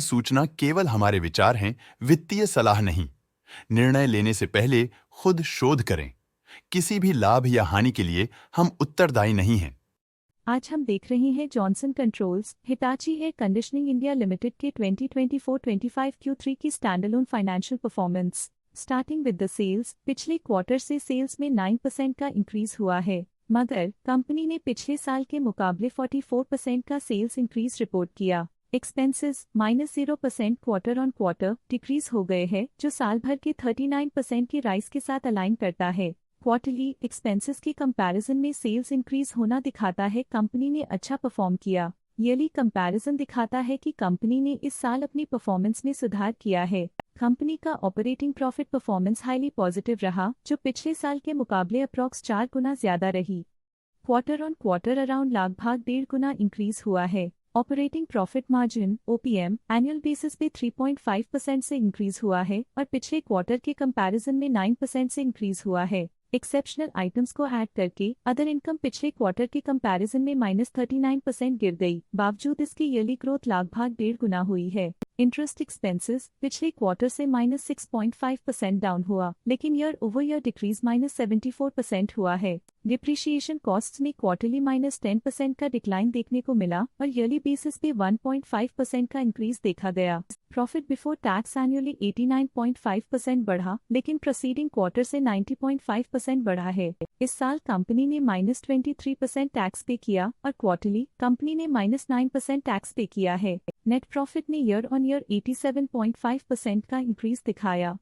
सूचना केवल हमारे विचार हैं, वित्तीय सलाह नहीं। निर्णय लेने से पहले खुद शोध करें। किसी भी लाभ या हानि के लिए हम उत्तरदायी नहीं हैं। आज हम देख रहे हैं Johnson Controls Hitachi air conditioning India limited के 2024-25 Q3 की standalone financial performance. Starting with the sales, पिछले क्वार्टर से सेल्स में 9% का इंक्रीज हुआ है, मगर कंपनी ने पिछले साल के मुकाबले 44% का सेल्स इंक्रीज रिपोर्ट किया। Expenses -0% quarter on quarter decrease हो गए हैं, जो साल भर के 39% की राइज के साथ अलाइन करता है। क्वार्टरली एक्सपेंसेस के कंपैरिजन में सेल्स इंक्रीज होना दिखाता है कंपनी ने अच्छा परफॉर्म किया। ईयरली कंपैरिजन दिखाता है कि कंपनी ने इस साल अपनी परफॉर्मेंस में सुधार किया है। कंपनी का operating profit performance highly positive रहा, जो पिछले साल के मुकाबले अप्रॉक्स 4 गुना ज्यादा रही। क्वार्टर ऑन क्वार्टर अराउंड लगभग 1.5 गुना इंक्रीज हुआ है। Operating profit margin OPM annual basis पे 3.5% से इंक्रीज हुआ है और पिछले क्वार्टर के कंपैरिजन में 9% से इंक्रीज हुआ है। एक्सेप्शनल आइटम्स को ऐड करके अदर इनकम पिछले क्वार्टर के कंपैरिजन में -39% गिर गई, बावजूद इसकी ईयरली ग्रोथ लगभग 1.5 गुना हुई है। इंटरेस्ट एक्सपेंसेस पिछले क्वार्टर से -6.5% डाउन हुआ, लेकिन ईयर ओवर ईयर डिक्रीज -74% हुआ है। डिप्रिशिएशन कॉस्ट्स में क्वार्टरली -10% का डिक्लाइन देखने को मिला और ईयरली बेसिस पे 1.5% का इंक्रीज देखा गया। प्रॉफिट बिफोर टैक्स एनुअली 89.5% बढ़ा, लेकिन प्रोसीडिंग क्वार्टर से 90.5% बढ़ा है। इस साल कंपनी ने -23% टैक्स पे किया और क्वार्टरली कंपनी ने -9% टैक्स पे किया है। नेट प्रॉफिट ने ईयर ऑन ईयर 87.5% का इंक्रीज दिखाया,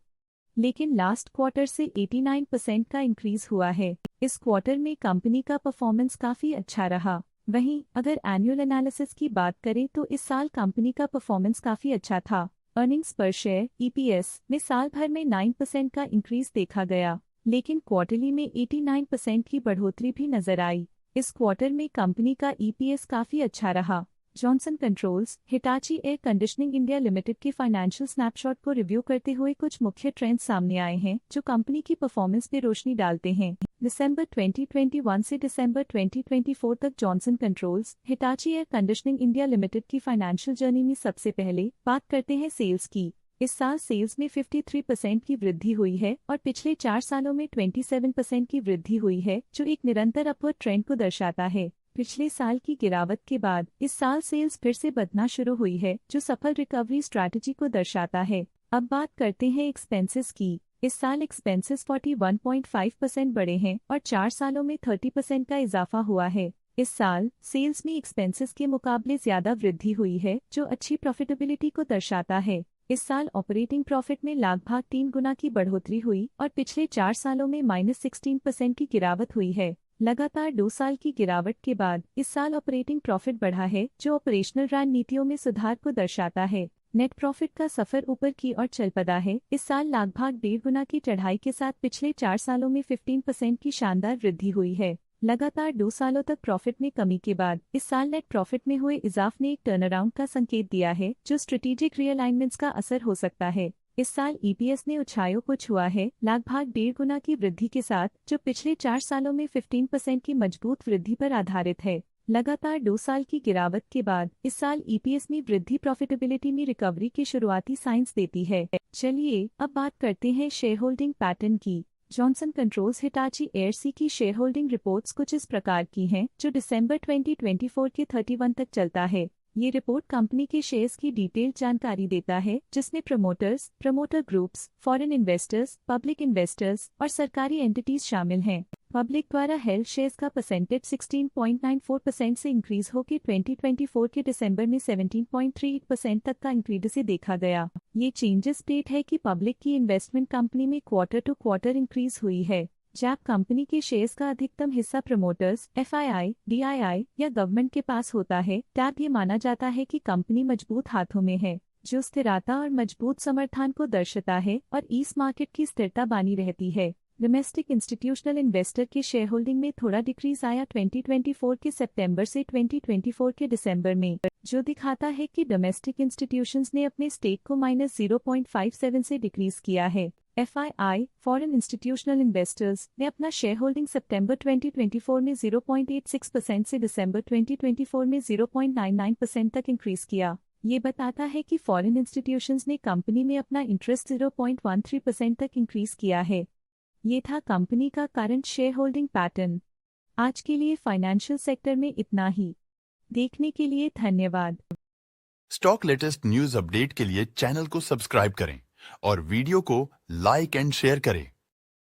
लेकिन लास्ट क्वार्टर से 89% का इंक्रीज हुआ है। इस क्वार्टर में कंपनी का परफॉर्मेंस काफी अच्छा रहा। वहीं अगर एनुअल एनालिसिस की बात करें तो इस साल कंपनी का परफॉर्मेंस काफी अच्छा था। अर्निंग्स पर शेयर EPS में साल भर में 9% का इंक्रीज देखा गया, लेकिन क्वार्टरली में 89% की बढ़ोतरी भी नजर आई। इस क्वार्टर में कंपनी का EPS काफी अच्छा रहा। Johnson Controls Hitachi air conditioning India limited के फाइनेंशियल स्नैपशॉट को रिव्यू करते हुए कुछ मुख्य ट्रेंड्स सामने आए हैं जो कंपनी की परफॉर्मेंस पे रोशनी डालते हैं। दिसंबर 2021 से दिसंबर 2024 तक Johnson Controls Hitachi air conditioning India limited की फाइनेंशियल जर्नी में सबसे पहले बात करते हैं सेल्स की। इस साल सेल्स में 53% की वृद्धि हुई है और पिछले 4 सालों में 27% की वृद्धि हुई है, जो एक निरंतर अपवर्ड ट्रेंड को दर्शाता है। पिछले साल की गिरावट के बाद इस साल सेल्स फिर से बढ़ना शुरू हुई है, जो सफल रिकवरी स्ट्रैटेजी को दर्शाता है। अब बात करते हैं एक्सपेंसेस की। इस साल एक्सपेंसेस 41.5% बढ़े हैं और 4 सालों में 30% का इजाफा हुआ है। इस साल सेल्स में एक्सपेंसेस के मुकाबले ज्यादा वृद्धि हुई है, जो अच्छी प्रॉफिटेबिलिटी को दर्शाता है। इस साल ऑपरेटिंग प्रॉफिट में लगभग 3 गुना की बढ़ोतरी हुई और पिछले 4 सालों में -16% की गिरावट हुई है। लगातार 2 साल की गिरावट के बाद इस साल ऑपरेटिंग प्रॉफिट बढ़ा है, जो ऑपरेशनल रणनीतियों में सुधार को दर्शाता है। नेट प्रॉफिट का सफर ऊपर की ओर चल पड़ा है। इस साल लगभग 1.5 गुना की चढ़ाई के साथ पिछले 4 सालों में 15% की शानदार वृद्धि हुई है। लगातार 2 सालों तक प्रॉफिट में कमी के बाद इस साल नेट प्रॉफिट में हुए इजाफ ने एक टर्नअराउंड का संकेत दिया है, जो स्ट्रेटेजिक रीअलाइनमेंट्स का असर हो सकता है। इस साल EPS ने ऊंचाइयों को छुआ है, लगभग 1.5 गुना की वृद्धि के साथ, जो पिछले 4 सालों में 15% की मजबूत वृद्धि पर आधारित है। लगातार 2 साल की गिरावट के बाद इस साल EPS में वृद्धि प्रॉफिटेबिलिटी में रिकवरी के शुरुआती साइंस देती है। चलिए अब बात करते हैं शेयर होल्डिंग पैटर्न की। जॉनसन कंट्रोल्स हिटाची एयरसी की शेयर होल्डिंग रिपोर्ट्स कुछ इस प्रकार की हैं, जो दिसंबर 2024 के 31 तक चलता है। ये रिपोर्ट कंपनी के शेयर्स की डिटेल्ड जानकारी देता है, जिसमें promoters, promoter groups, foreign investors, public investors और सरकारी एंटिटीज शामिल हैं। पब्लिक द्वारा हेल्ड शेयर्स का परसेंटेज 16.94% से इंक्रीज होकर 2024 के दिसंबर में 17.38% तक का इंक्रीज से देखा गया। ये चेंजेस स्टेट है कि पब्लिक की इन्वेस्टमेंट कंपनी में क्वार्टर टू क्वार्टर इंक्रीज हुई है। जब कंपनी के शेयर्स का अधिकतम हिस्सा प्रमोटर्स, FII, DII या गवर्नमेंट के पास होता है, तब ये माना जाता है कि कंपनी मजबूत हाथों में है, जो स्थिरता और मजबूत समर्थन को दर्शाता है और इस मार्केट की स्थिरता बनी रहती है। डोमेस्टिक इंस्टीट्यूशनल इन्वेस्टर के शेयर होल्डिंग में थोड़ा डिक्रीज आया 2024 के सितंबर से 2024 के दिसंबर में, जो दिखाता है कि डोमेस्टिक इंस्टीट्यूशंस ने अपने स्टेक को -0.57 से डिक्रीज किया है। FII, फॉरेन इंस्टीट्यूशनल इन्वेस्टर्स, ने अपना शेयर होल्डिंग सितंबर 2024 में 0.86% से दिसंबर 2024 में 0.99% तक इंक्रीज किया। ये बताता है कि फॉरेन इंस्टीट्यूशंस ने कंपनी में अपना इंटरेस्ट 0.13% तक इंक्रीज किया है। ये था कंपनी का करंट शेयर होल्डिंग पैटर्न। आज के लिए फाइनेंशियल सेक्टर में इतना ही। देखने के लिए धन्यवाद। स्टॉक लेटेस्ट न्यूज अपडेट के लिए चैनल को सब्सक्राइब करें और वीडियो को लाइक एंड शेयर करें।